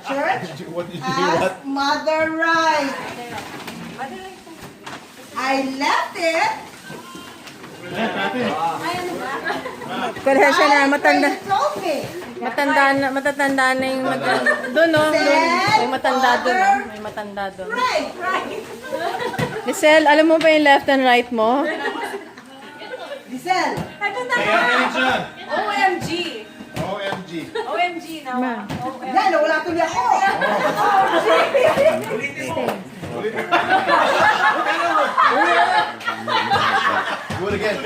Church? What did you hear? Ask What? Mother Right. I left it. Pasensya na, matanda. You told me. Matatanda na yung doon, no? Doon. May matanda doon, no? May matanda doon. Right. Giselle, alam mo ba yung left and right mo? Giselle. Kaya attention! OMG! OMG! OMG na. Ma. Yan, nawala tuloy ako. Do it again.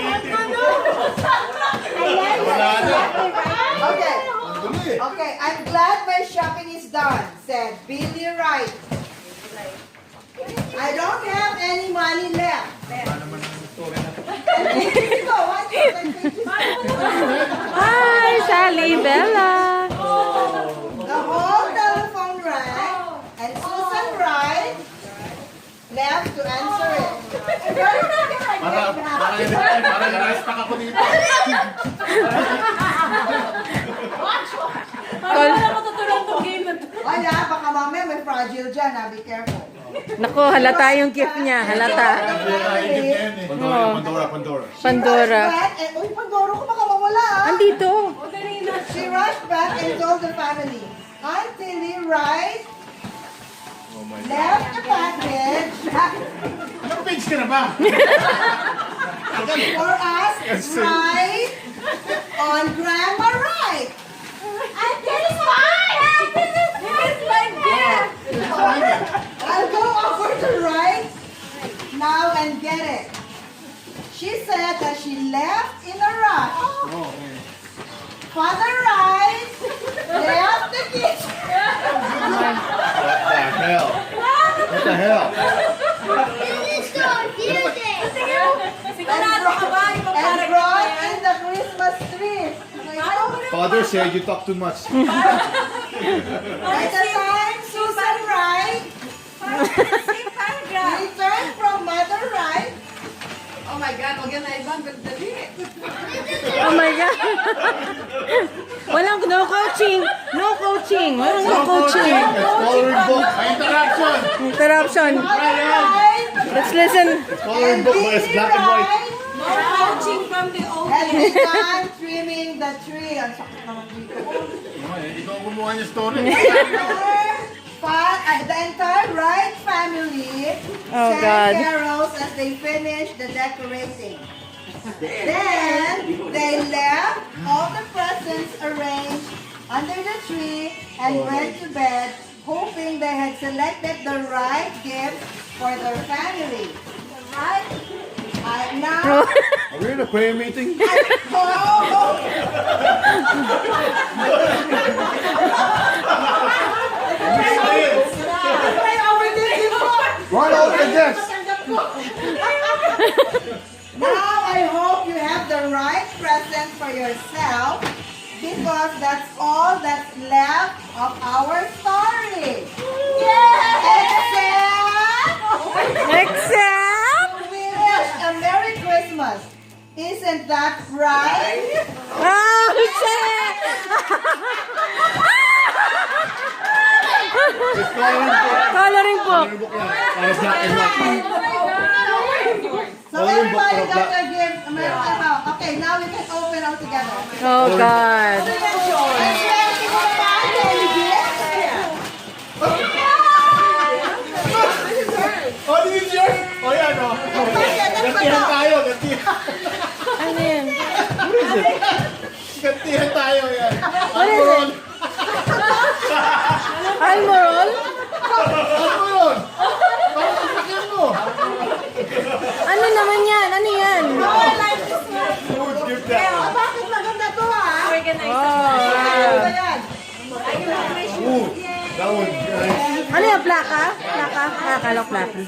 Okay. Ang gulo eh. Okay, I'm glad my shopping is done, said Billy Wright. I don't have any money left. Go, why don't Hi, Sally, Bella. The whole telephone rang, and Susan Wright left to answer it. Para na-stuck ako dito. Paano na matutunan itong game na to? Ay, baka mamaya may fragile dyan, be careful. Naku, halata yung gift niya. Halata. Pandora. Pandora. Uy, Pandora ko baka mawala Andito. O, dali na. She rushed back and told the family. Auntie Lee Wright left the package Anong page ka na ba? for us right on Grandma Wright. I'm getting mine! It's my gift! I'll go over to Wright now and get it. She said that she left in a rush. Father Wright left the kitchen. What the hell? What the hell? Sigurado ka ba? And Ipaparag brought in the Christmas tree. Father said you talk too much. By the time Susan Wright Same paragraph. returned from Mother Wright, Oh my God, huwag yan na ibang dali. Oh my God. Walang no coaching. No coaching. Walang no coaching. It's coloring book. May interaction. Interruption. Wright Let's listen. It's coloring book, but it's black and white. No coaching from the had old. begun trimming the tree. Ang sakit naman dito. Ikaw gumawa niya story. The entire Wright family Oh, sang God. carols as they finished the decorating. Then they left all the presents arranged under the tree and went to bed, hoping they had selected the right gift for their family. Right? Now, Are we in a prayer meeting? Run over the desk. Now I hope you have the right present for yourself, because that's all that's left of our story. Except. We wish a Merry Christmas. Isn't that right? Oh, shit. It's coloring book. Coloring book. Coloring book yan. Para black and white. So everybody got their gift. Okay, now we can open all together. Oh, God. Oh, this is yours? Oh, yan, oh. Gantihan tayo, gantihan. Ano yan? Gantihan tayo, yan. What is it? Almorol? Ano yun? Bakit ang sakyan mo? Ano naman yan? Ano yan? Food gift that. Bakit maganda to Organize. Oh, Ano yan? Ooh, that one, guys. ano yan? Plaka? Plaka? Akala ko plaka.